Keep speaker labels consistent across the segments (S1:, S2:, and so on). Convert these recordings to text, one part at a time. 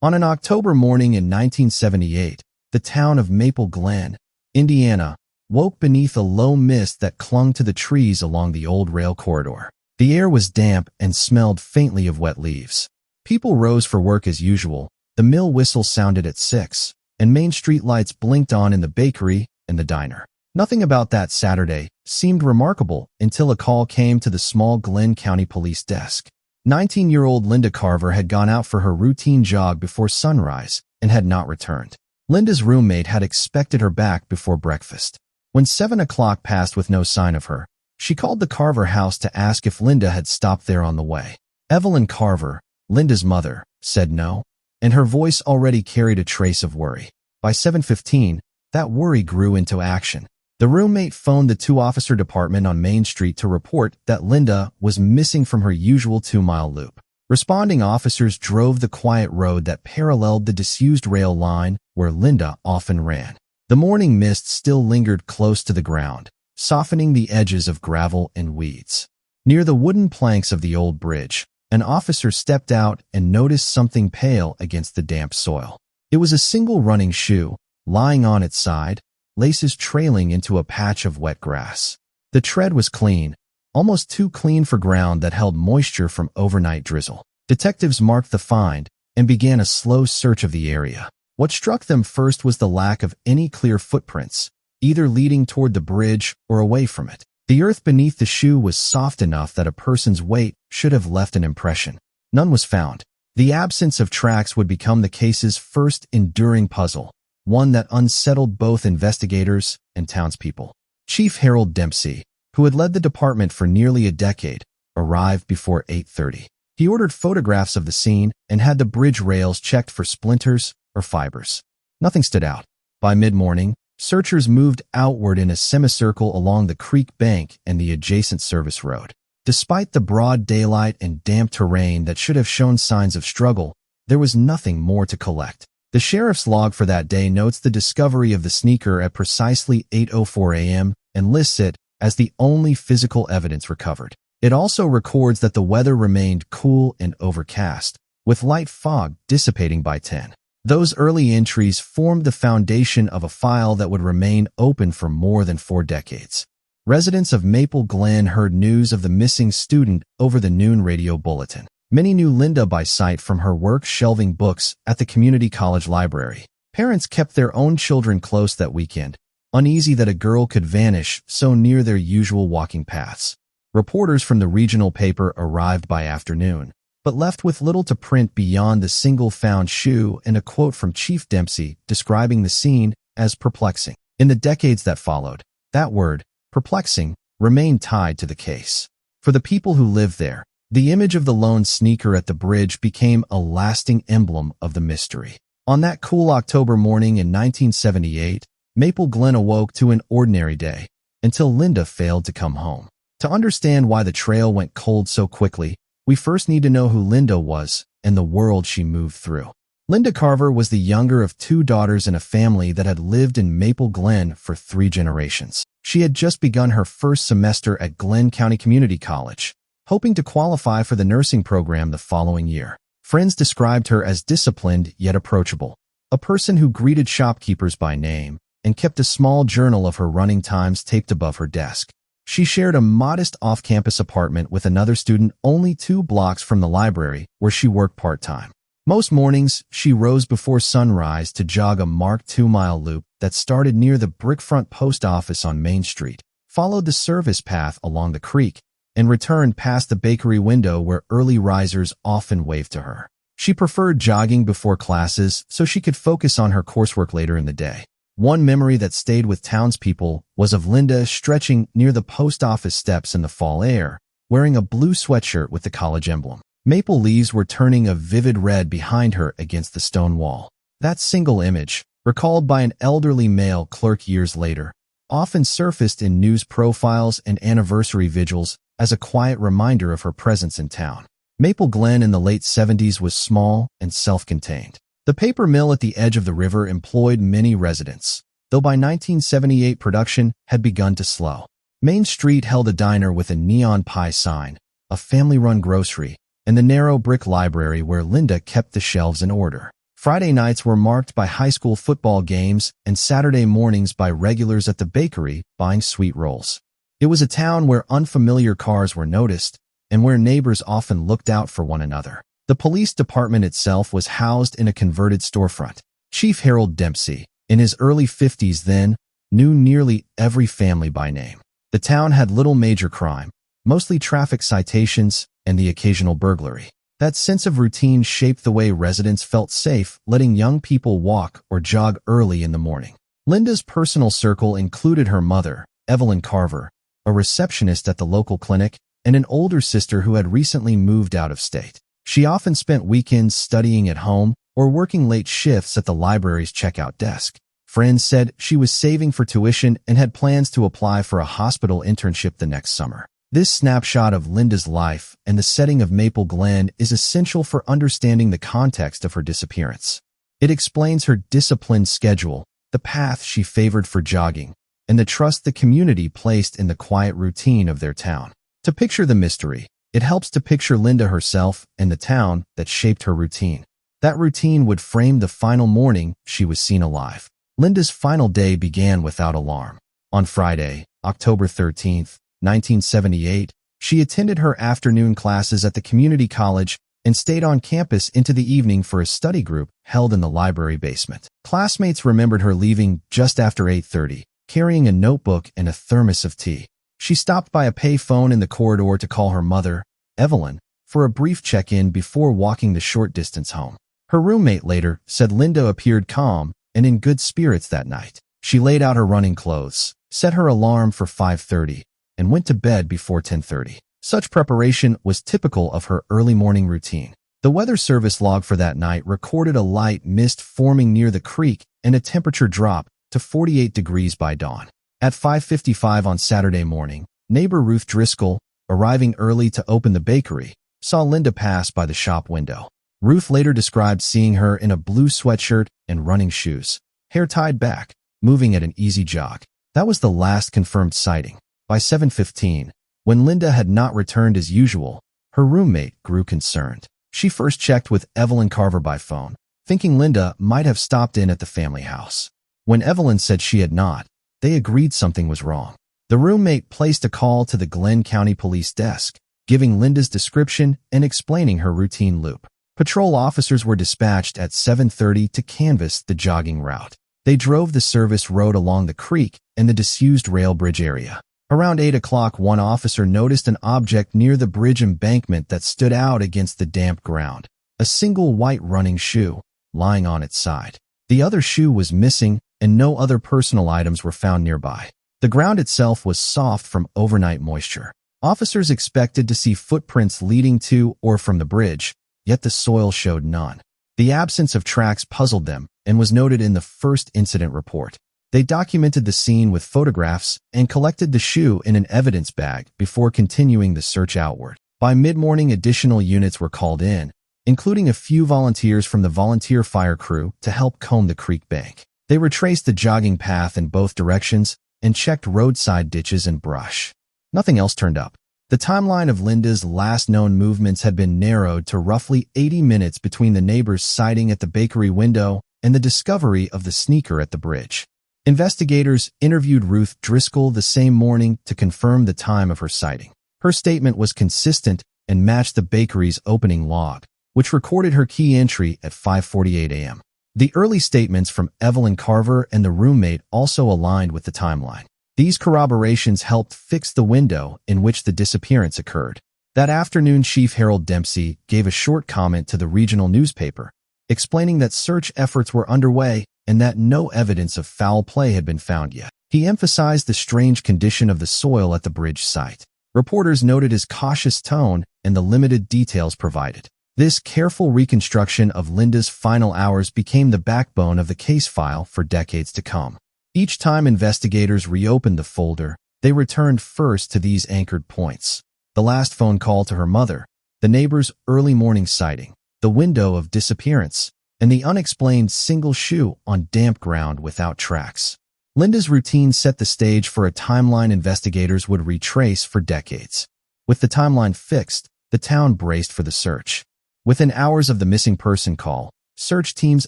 S1: On an October morning in 1978, the town of Maple Glen, Indiana, woke beneath a low mist that clung to the trees along the old rail corridor. The air was damp and smelled faintly of wet leaves. People rose for work as usual. The mill whistle sounded at 6, and Main Street lights blinked on in the bakery and the diner. Nothing about that Saturday seemed remarkable until a call came to the small Glen County police desk. 19-year-old Linda Carver had gone out for her routine jog before sunrise and had not returned. Linda's roommate had expected her back before breakfast. When 7 o'clock passed with no sign of her, she called the Carver house to ask if Linda had stopped there on the way. Evelyn Carver, Linda's mother, said no, and her voice already carried a trace of worry. By 7:15, that worry grew into action. The roommate phoned the 2-officer department on Main Street to report that Linda was missing from her usual 2-mile loop. Responding officers drove the quiet road that paralleled the disused rail line where Linda often ran. The morning mist still lingered close to the ground, softening the edges of gravel and weeds. Near the wooden planks of the old bridge, an officer stepped out and noticed something pale against the damp soil. It was a single running shoe, lying on its side, laces trailing into a patch of wet grass. The tread was clean, almost too clean for ground that held moisture from overnight drizzle. Detectives marked the find and began a slow search of the area. What struck them first was the lack of any clear footprints, either leading toward the bridge or away from it. The earth beneath the shoe was soft enough that a person's weight should have left an impression. None was found. The absence of tracks would become the case's first enduring puzzle, one that unsettled both investigators and townspeople. Chief Harold Dempsey, who had led the department for nearly a decade, arrived before 8:30. He ordered photographs of the scene and had the bridge rails checked for splinters or fibers. Nothing stood out. By mid-morning, searchers moved outward in a semicircle along the creek bank and the adjacent service road. Despite the broad daylight and damp terrain that should have shown signs of struggle, there was nothing more to collect. The sheriff's log for that day notes the discovery of the sneaker at precisely 8:04 a.m. and lists it as the only physical evidence recovered. It also records that the weather remained cool and overcast, with light fog dissipating by 10. Those early entries formed the foundation of a file that would remain open for more than 4 decades. Residents of Maple Glen heard news of the missing student over the noon radio bulletin. Many knew Linda by sight from her work shelving books at the community college library. Parents kept their own children close that weekend, uneasy that a girl could vanish so near their usual walking paths. Reporters from the regional paper arrived by afternoon, but left with little to print beyond the single found shoe and a quote from Chief Dempsey describing the scene as perplexing. In the decades that followed, that word, perplexing, remained tied to the case. For the people who lived there, the image of the lone sneaker at the bridge became a lasting emblem of the mystery. On that cool October morning in 1978, Maple Glen awoke to an ordinary day, until Linda failed to come home. To understand why the trail went cold so quickly, we first need to know who Linda was and the world she moved through. Linda Carver was the younger of 2 daughters in a family that had lived in Maple Glen for 3 generations. She had just begun her first semester at Glen County Community College, hoping to qualify for the nursing program the following year. Friends described her as disciplined yet approachable, a person who greeted shopkeepers by name and kept a small journal of her running times taped above her desk. She shared a modest off-campus apartment with another student only 2 blocks from the library where she worked part-time. Most mornings, she rose before sunrise to jog a marked 2-mile loop that started near the brickfront post office on Main Street, followed the service path along the creek, and returned past the bakery window where early risers often waved to her. She preferred jogging before classes so she could focus on her coursework later in the day. One memory that stayed with townspeople was of Linda stretching near the post office steps in the fall air, wearing a blue sweatshirt with the college emblem. Maple leaves were turning a vivid red behind her against the stone wall. That single image, recalled by an elderly male clerk years later, often surfaced in news profiles and anniversary vigils as a quiet reminder of her presence in town. Maple Glen in the late 70s was small and self-contained. The paper mill at the edge of the river employed many residents, though by 1978 production had begun to slow. Main Street held a diner with a neon pie sign, a family-run grocery, and the narrow brick library where Linda kept the shelves in order. Friday nights were marked by high school football games and Saturday mornings by regulars at the bakery buying sweet rolls. It was a town where unfamiliar cars were noticed and where neighbors often looked out for one another. The police department itself was housed in a converted storefront. Chief Harold Dempsey, in his early 50s then, knew nearly every family by name. The town had little major crime, mostly traffic citations and the occasional burglary. That sense of routine shaped the way residents felt safe, letting young people walk or jog early in the morning. Linda's personal circle included her mother, Evelyn Carver, a receptionist at the local clinic, and an older sister who had recently moved out of state. She often spent weekends studying at home or working late shifts at the library's checkout desk. Friends said she was saving for tuition and had plans to apply for a hospital internship the next summer. This snapshot of Linda's life and the setting of Maple Glen is essential for understanding the context of her disappearance. It explains her disciplined schedule, the path she favored for jogging, and the trust the community placed in the quiet routine of their town. To picture the mystery, it helps to picture Linda herself and the town that shaped her routine. That routine would frame the final morning she was seen alive. Linda's final day began without alarm. On Friday, October 13th, 1978, she attended her afternoon classes at the community college and stayed on campus into the evening for a study group held in the library basement. Classmates remembered her leaving just after 8:30, carrying a notebook and a thermos of tea. She stopped by a pay phone in the corridor to call her mother, Evelyn, for a brief check-in before walking the short distance home. Her roommate later said Linda appeared calm and in good spirits that night. She laid out her running clothes, set her alarm for 5:30, and went to bed before 10:30. Such preparation was typical of her early morning routine. The Weather Service log for that night recorded a light mist forming near the creek and a temperature drop to 48 degrees by dawn. At 5:55 on Saturday morning, neighbor Ruth Driscoll, arriving early to open the bakery, saw Linda pass by the shop window. Ruth later described seeing her in a blue sweatshirt and running shoes, hair tied back, moving at an easy jog. That was the last confirmed sighting. By 7:15, when Linda had not returned as usual, her roommate grew concerned. She first checked with Evelyn Carver by phone, thinking Linda might have stopped in at the family house. When Evelyn said she had not, they agreed something was wrong. The roommate placed a call to the Glen County police desk, giving Linda's description and explaining her routine loop. Patrol officers were dispatched at 7:30 to canvass the jogging route. They drove the service road along the creek and the disused rail bridge area. Around 8 o'clock, one officer noticed an object near the bridge embankment that stood out against the damp ground, a single white running shoe, lying on its side. The other shoe was missing, and no other personal items were found nearby. The ground itself was soft from overnight moisture. Officers expected to see footprints leading to or from the bridge, yet the soil showed none. The absence of tracks puzzled them and was noted in the first incident report. They documented the scene with photographs and collected the shoe in an evidence bag before continuing the search outward. By mid-morning, additional units were called in, including a few volunteers from the volunteer fire crew to help comb the creek bank. They retraced the jogging path in both directions and checked roadside ditches and brush. Nothing else turned up. The timeline of Linda's last known movements had been narrowed to roughly 80 minutes between the neighbor's sighting at the bakery window and the discovery of the sneaker at the bridge. Investigators interviewed Ruth Driscoll the same morning to confirm the time of her sighting. Her statement was consistent and matched the bakery's opening log, which recorded her key entry at 5:48 a.m. The early statements from Evelyn Carver and the roommate also aligned with the timeline. These corroborations helped fix the window in which the disappearance occurred. That afternoon, Chief Harold Dempsey gave a short comment to the regional newspaper, explaining that search efforts were underway and that no evidence of foul play had been found yet. He emphasized the strange condition of the soil at the bridge site. Reporters noted his cautious tone and the limited details provided. This careful reconstruction of Linda's final hours became the backbone of the case file for decades to come. Each time investigators reopened the folder, they returned first to these anchored points: the last phone call to her mother, the neighbor's early morning sighting, the window of disappearance, and the unexplained single shoe on damp ground without tracks. Linda's routine set the stage for a timeline investigators would retrace for decades. With the timeline fixed, the town braced for the search. Within hours of the missing person call, search teams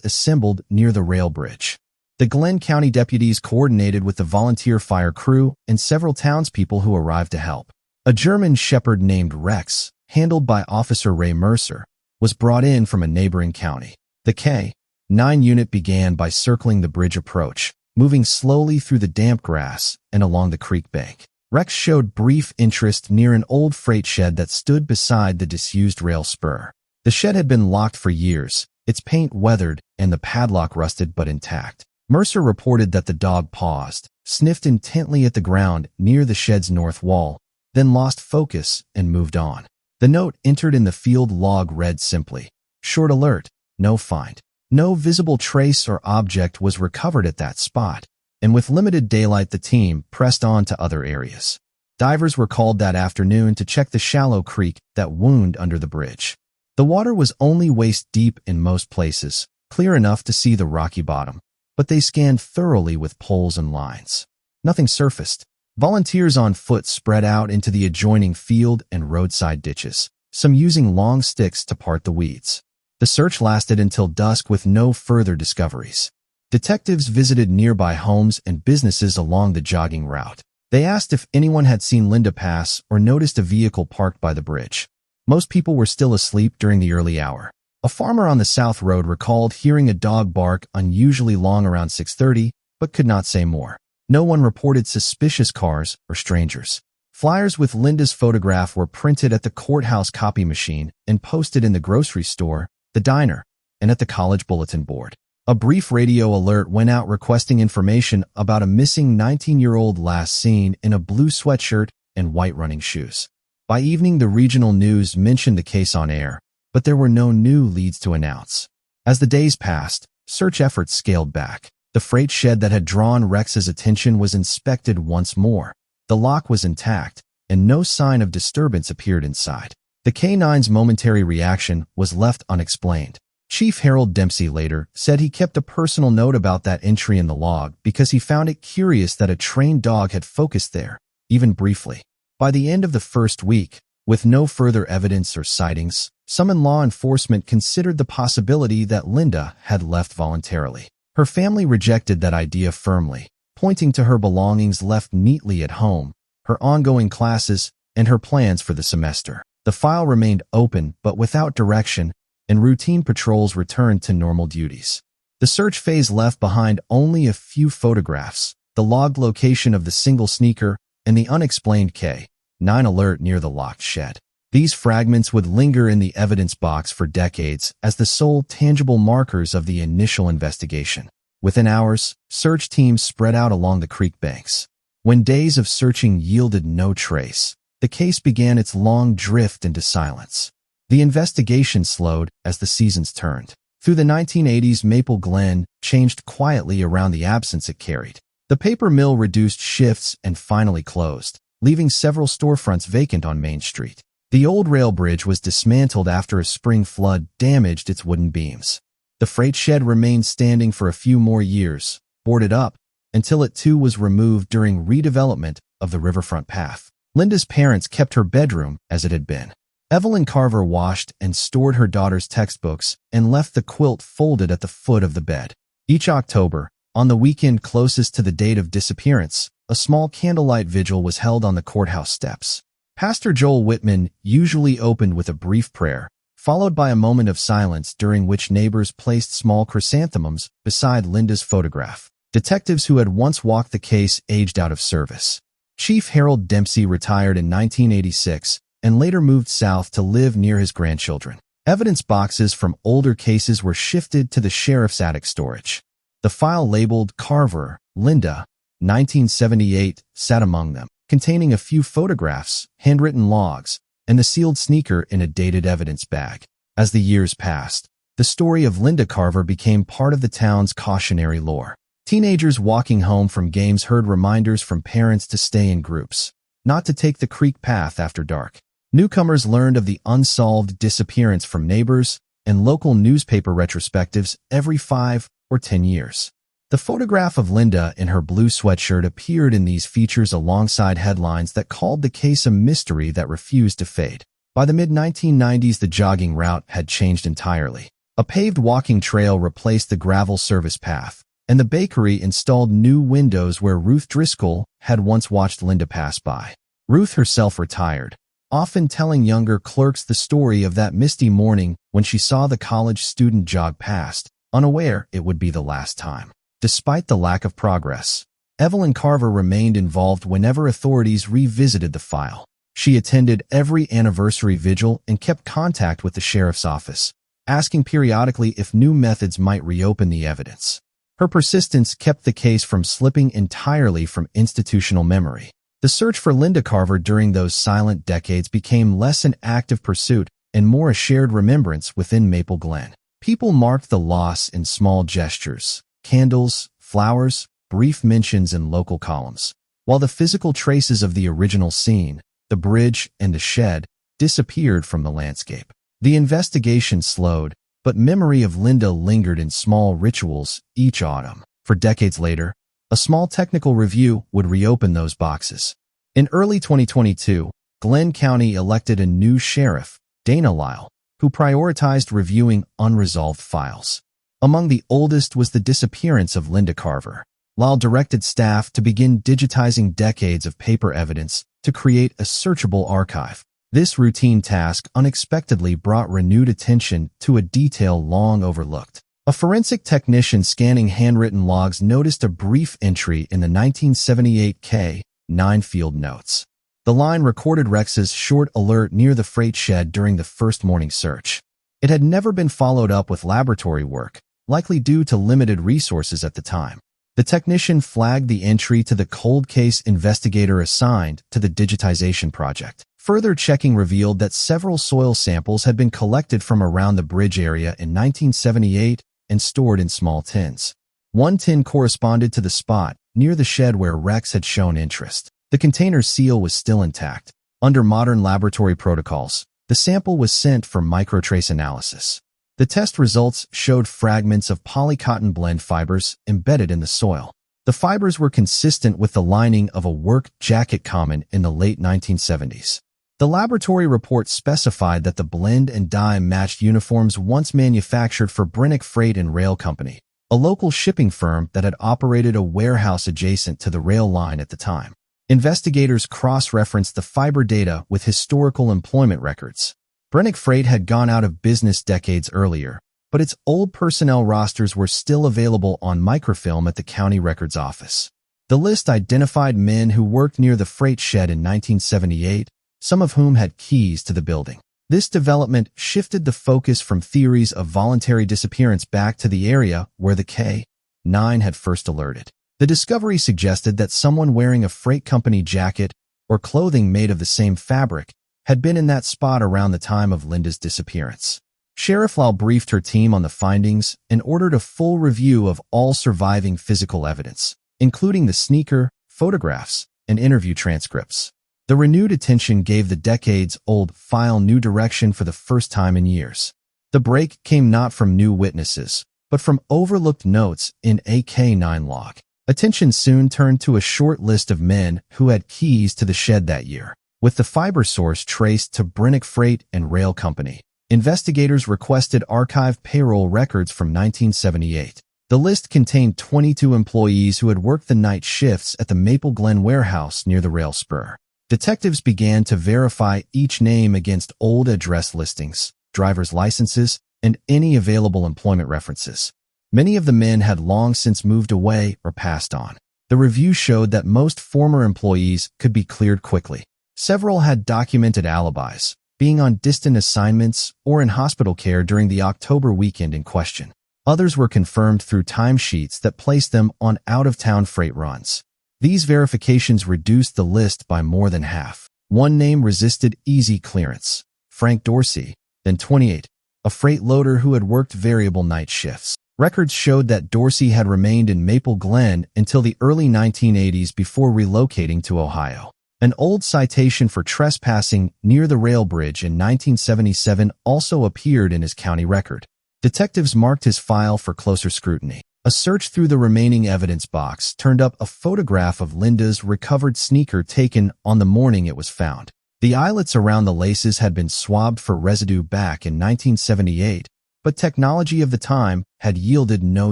S1: assembled near the rail bridge. The Glen County deputies coordinated with the volunteer fire crew and several townspeople who arrived to help. A German shepherd named Rex, handled by Officer Ray Mercer, was brought in from a neighboring county. The K-9 unit began by circling the bridge approach, moving slowly through the damp grass and along the creek bank. Rex showed brief interest near an old freight shed that stood beside the disused rail spur. The shed had been locked for years, its paint weathered and the padlock rusted but intact. Mercer reported that the dog paused, sniffed intently at the ground near the shed's north wall, then lost focus and moved on. The note entered in the field log read simply, "Short alert, no find." No visible trace or object was recovered at that spot, and with limited daylight the team pressed on to other areas. Divers were called that afternoon to check the shallow creek that wound under the bridge. The water was only waist deep in most places, clear enough to see the rocky bottom, but they scanned thoroughly with poles and lines. Nothing surfaced. Volunteers on foot spread out into the adjoining field and roadside ditches, some using long sticks to part the weeds. The search lasted until dusk with no further discoveries. Detectives visited nearby homes and businesses along the jogging route. They asked if anyone had seen Linda pass or noticed a vehicle parked by the bridge. Most people were still asleep during the early hour. A farmer on the South Road recalled hearing a dog bark unusually long around 6:30, but could not say more. No one reported suspicious cars or strangers. Flyers with Linda's photograph were printed at the courthouse copy machine and posted in the grocery store, the diner, and at the college bulletin board. A brief radio alert went out requesting information about a missing 19-year-old last seen in a blue sweatshirt and white running shoes. By evening, the regional news mentioned the case on air, but there were no new leads to announce. As the days passed, search efforts scaled back. The freight shed that had drawn Rex's attention was inspected once more. The lock was intact, and no sign of disturbance appeared inside. The K-9's momentary reaction was left unexplained. Chief Harold Dempsey later said he kept a personal note about that entry in the log because he found it curious that a trained dog had focused there, even briefly. By the end of the first week, with no further evidence or sightings, some in law enforcement considered the possibility that Linda had left voluntarily. Her family rejected that idea firmly, pointing to her belongings left neatly at home, her ongoing classes, and her plans for the semester. The file remained open but without direction, and routine patrols returned to normal duties. The search phase left behind only a few photographs, the logged location of the single sneaker, and the unexplained K-9 alert near the locked shed. These fragments would linger in the evidence box for decades as the sole tangible markers of the initial investigation. Within hours, search teams spread out along the creek banks. When days of searching yielded no trace, the case began its long drift into silence. The investigation slowed as the seasons turned. Through the 1980s, Maple Glen changed quietly around the absence it carried. The paper mill reduced shifts and finally closed, leaving several storefronts vacant on Main Street. The old rail bridge was dismantled after a spring flood damaged its wooden beams. The freight shed remained standing for a few more years, boarded up, until it too was removed during redevelopment of the riverfront path. Linda's parents kept her bedroom as it had been. Evelyn Carver washed and stored her daughter's textbooks and left the quilt folded at the foot of the bed. Each October, on the weekend closest to the date of disappearance, a small candlelight vigil was held on the courthouse steps. Pastor Joel Whitman usually opened with a brief prayer, followed by a moment of silence during which neighbors placed small chrysanthemums beside Linda's photograph. Detectives who had once walked the case aged out of service. Chief Harold Dempsey retired in 1986 and later moved south to live near his grandchildren. Evidence boxes from older cases were shifted to the sheriff's attic storage. The file labeled Carver, Linda, 1978, sat among them, containing a few photographs, handwritten logs, and the sealed sneaker in a dated evidence bag. As the years passed, the story of Linda Carver became part of the town's cautionary lore. Teenagers walking home from games heard reminders from parents to stay in groups, not to take the creek path after dark. Newcomers learned of the unsolved disappearance from neighbors and local newspaper retrospectives every 5 or 10 years. The photograph of Linda in her blue sweatshirt appeared in these features alongside headlines that called the case a mystery that refused to fade. By the mid-1990s, the jogging route had changed entirely. A paved walking trail replaced the gravel service path, and the bakery installed new windows where Ruth Driscoll had once watched Linda pass by. Ruth herself retired, often telling younger clerks the story of that misty morning when she saw the college student jog past, unaware it would be the last time. Despite the lack of progress, Evelyn Carver remained involved whenever authorities revisited the file. She attended every anniversary vigil and kept contact with the sheriff's office, asking periodically if new methods might reopen the evidence. Her persistence kept the case from slipping entirely from institutional memory. The search for Linda Carver during those silent decades became less an active pursuit and more a shared remembrance within Maple Glen. People marked the loss in small gestures, candles, flowers, brief mentions in local columns, while the physical traces of the original scene, the bridge and the shed, disappeared from the landscape. The investigation slowed, but memory of Linda lingered in small rituals each autumn. For decades later, a small technical review would reopen those boxes. In early 2022, Glen County elected a new sheriff, Dana Lyle, who prioritized reviewing unresolved files. Among the oldest was the disappearance of Linda Carver. Lyle directed staff to begin digitizing decades of paper evidence to create a searchable archive. This routine task unexpectedly brought renewed attention to a detail long overlooked. A forensic technician scanning handwritten logs noticed a brief entry in the 1978 K-9 field notes. The line recorded Rex's short alert near the freight shed during the first morning search. It had never been followed up with laboratory work, likely due to limited resources at the time. The technician flagged the entry to the cold case investigator assigned to the digitization project. Further checking revealed that several soil samples had been collected from around the bridge area in 1978 and stored in small tins. One tin corresponded to the spot near the shed where Rex had shown interest. The container's seal was still intact. Under modern laboratory protocols, the sample was sent for microtrace analysis. The test results showed fragments of polycotton blend fibers embedded in the soil. The fibers were consistent with the lining of a work jacket common in the late 1970s. The laboratory report specified that the blend and dye matched uniforms once manufactured for Brennick Freight and Rail Company, a local shipping firm that had operated a warehouse adjacent to the rail line at the time. Investigators cross-referenced the fiber data with historical employment records. Brennick Freight had gone out of business decades earlier, but its old personnel rosters were still available on microfilm at the county records office. The list identified men who worked near the freight shed in 1978, some of whom had keys to the building. This development shifted the focus from theories of voluntary disappearance back to the area where the K-9 had first alerted. The discovery suggested that someone wearing a freight company jacket or clothing made of the same fabric had been in that spot around the time of Linda's disappearance. Sheriff Lyle briefed her team on the findings and ordered a full review of all surviving physical evidence, including the sneaker, photographs, and interview transcripts. The renewed attention gave the decades-old file new direction for the first time in years. The break came not from new witnesses, but from overlooked notes in a K-9 log. Attention soon turned to a short list of men who had keys to the shed that year. With the fiber source traced to Brennick Freight and Rail Company, investigators requested archived payroll records from 1978. The list contained 22 employees who had worked the night shifts at the Maple Glen warehouse near the rail spur. Detectives began to verify each name against old address listings, driver's licenses, and any available employment references. Many of the men had long since moved away or passed on. The review showed that most former employees could be cleared quickly. Several had documented alibis, being on distant assignments or in hospital care during the October weekend in question. Others were confirmed through timesheets that placed them on out-of-town freight runs. These verifications reduced the list by more than half. One name resisted easy clearance: Frank Dorsey, then 28, a freight loader who had worked variable night shifts. Records showed that Dorsey had remained in Maple Glen until the early 1980s before relocating to Ohio. An old citation for trespassing near the rail bridge in 1977 also appeared in his county record. Detectives marked his file for closer scrutiny. A search through the remaining evidence box turned up a photograph of Linda's recovered sneaker taken on the morning it was found. The eyelets around the laces had been swabbed for residue back in 1978, but technology of the time had yielded no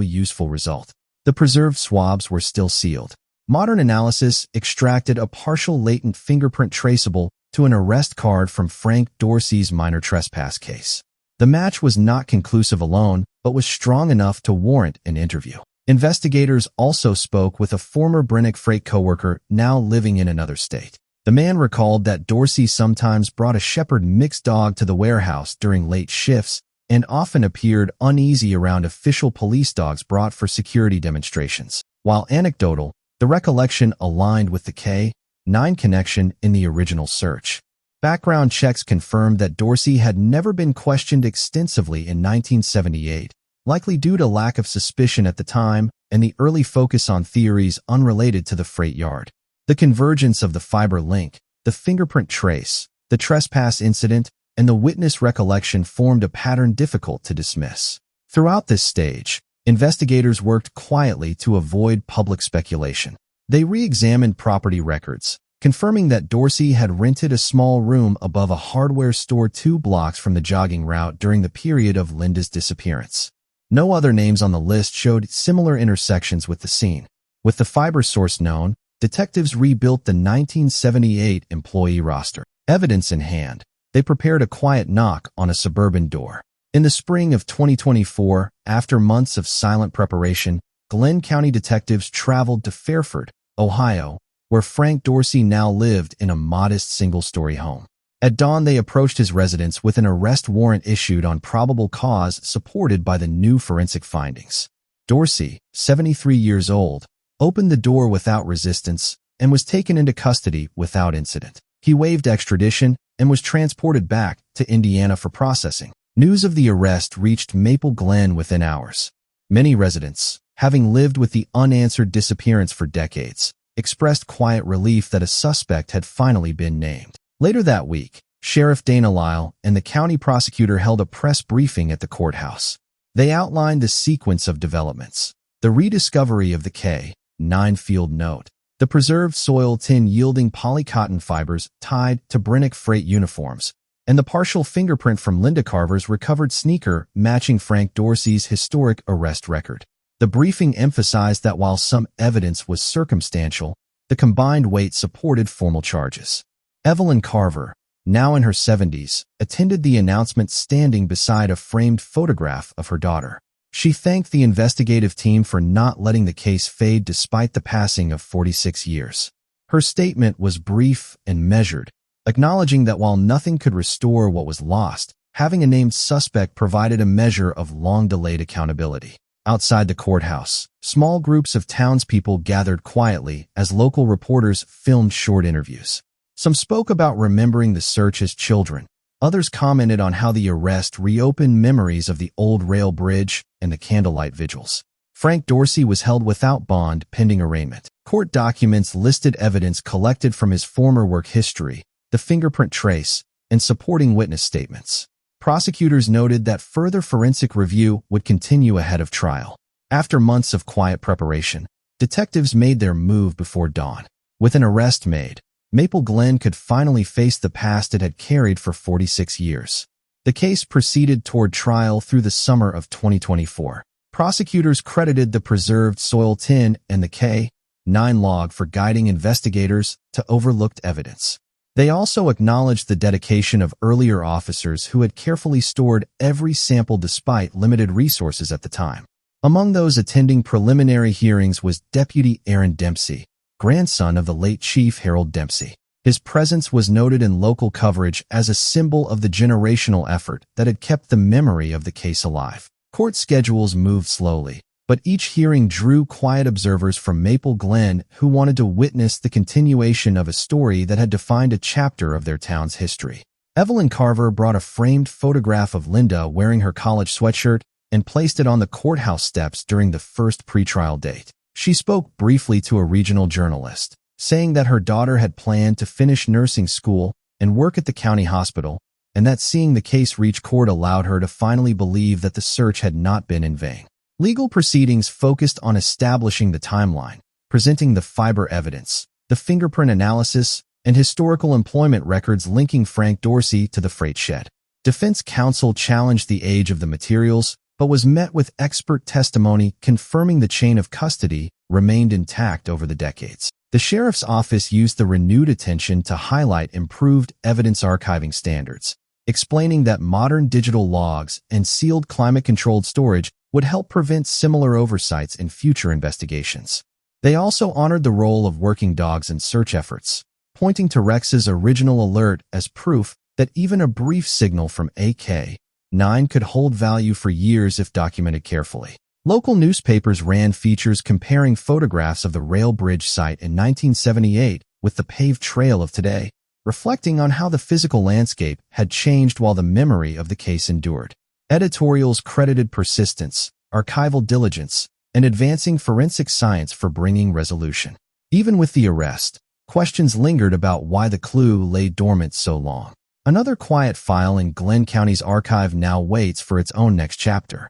S1: useful result. The preserved swabs were still sealed. Modern analysis extracted a partial latent fingerprint traceable to an arrest card from Frank Dorsey's minor trespass case. The match was not conclusive alone, but was strong enough to warrant an interview. Investigators also spoke with a former Brennick freight coworker now living in another state. The man recalled that Dorsey sometimes brought a shepherd mixed dog to the warehouse during late shifts and often appeared uneasy around official police dogs brought for security demonstrations. While anecdotal, the recollection aligned with the K-9 connection in the original search. Background checks confirmed that Dorsey had never been questioned extensively in 1978, likely due to lack of suspicion at the time and the early focus on theories unrelated to the freight yard. The convergence of the fiber link, the fingerprint trace, the trespass incident, and the witness recollection formed a pattern difficult to dismiss. Throughout this stage, investigators worked quietly to avoid public speculation. They re-examined property records, confirming that Dorsey had rented a small room above a hardware store 2 blocks from the jogging route during the period of Linda's disappearance. No other names on the list showed similar intersections with the scene. With the fiber source known, detectives rebuilt the 1978 employee roster. Evidence in hand, they prepared a quiet knock on a suburban door. In the spring of 2024, after months of silent preparation, Glen County detectives traveled to Fairford, Ohio, where Frank Dorsey now lived in a modest single-story home. At dawn, they approached his residence with an arrest warrant issued on probable cause supported by the new forensic findings. Dorsey, 73 years old, opened the door without resistance and was taken into custody without incident. He waived extradition and was transported back to Indiana for processing. News of the arrest reached Maple Glen within hours. Many residents, having lived with the unanswered disappearance for decades, expressed quiet relief that a suspect had finally been named. Later that week, Sheriff Dana Lyle and the county prosecutor held a press briefing at the courthouse. They outlined the sequence of developments: the rediscovery of the K-9 field note, the preserved soil tin yielding polycotton fibers tied to Brennick freight uniforms, and the partial fingerprint from Linda Carver's recovered sneaker matching Frank Dorsey's historic arrest record. The briefing emphasized that while some evidence was circumstantial, the combined weight supported formal charges. Evelyn Carver, now in her 70s, attended the announcement standing beside a framed photograph of her daughter. She thanked the investigative team for not letting the case fade despite the passing of 46 years. Her statement was brief and measured, acknowledging that while nothing could restore what was lost, having a named suspect provided a measure of long-delayed accountability. Outside the courthouse, small groups of townspeople gathered quietly as local reporters filmed short interviews. Some spoke about remembering the search as children. Others commented on how the arrest reopened memories of the old rail bridge and the candlelight vigils. Frank Dorsey was held without bond pending arraignment. Court documents listed evidence collected from his former work history, the fingerprint trace, and supporting witness statements. Prosecutors noted that further forensic review would continue ahead of trial. After months of quiet preparation, detectives made their move before dawn. With an arrest made, Maple Glen could finally face the past it had carried for 46 years. The case proceeded toward trial through the summer of 2024. Prosecutors credited the preserved soil tin and the K-9 log for guiding investigators to overlooked evidence. They also acknowledged the dedication of earlier officers who had carefully stored every sample despite limited resources at the time. Among those attending preliminary hearings was Deputy Aaron Dempsey, grandson of the late Chief Harold Dempsey. His presence was noted in local coverage as a symbol of the generational effort that had kept the memory of the case alive. Court schedules moved slowly, but each hearing drew quiet observers from Maple Glen who wanted to witness the continuation of a story that had defined a chapter of their town's history. Evelyn Carver brought a framed photograph of Linda wearing her college sweatshirt and placed it on the courthouse steps during the first pretrial date. She spoke briefly to a regional journalist, saying that her daughter had planned to finish nursing school and work at the county hospital, and that seeing the case reach court allowed her to finally believe that the search had not been in vain. Legal proceedings focused on establishing the timeline, presenting the fiber evidence, the fingerprint analysis, and historical employment records linking Frank Dorsey to the freight shed. Defense counsel challenged the age of the materials, but was met with expert testimony confirming the chain of custody remained intact over the decades. The sheriff's office used the renewed attention to highlight improved evidence archiving standards, explaining that modern digital logs and sealed climate-controlled storage would help prevent similar oversights in future investigations. They also honored the role of working dogs in search efforts, pointing to Rex's original alert as proof that even a brief signal from AK-9 could hold value for years if documented carefully. Local newspapers ran features comparing photographs of the rail bridge site in 1978 with the paved trail of today, reflecting on how the physical landscape had changed while the memory of the case endured. Editorials credited persistence, archival diligence, and advancing forensic science for bringing resolution. Even with the arrest, questions lingered about why the clue lay dormant so long. Another quiet file in Glen County's archive now waits for its own next chapter.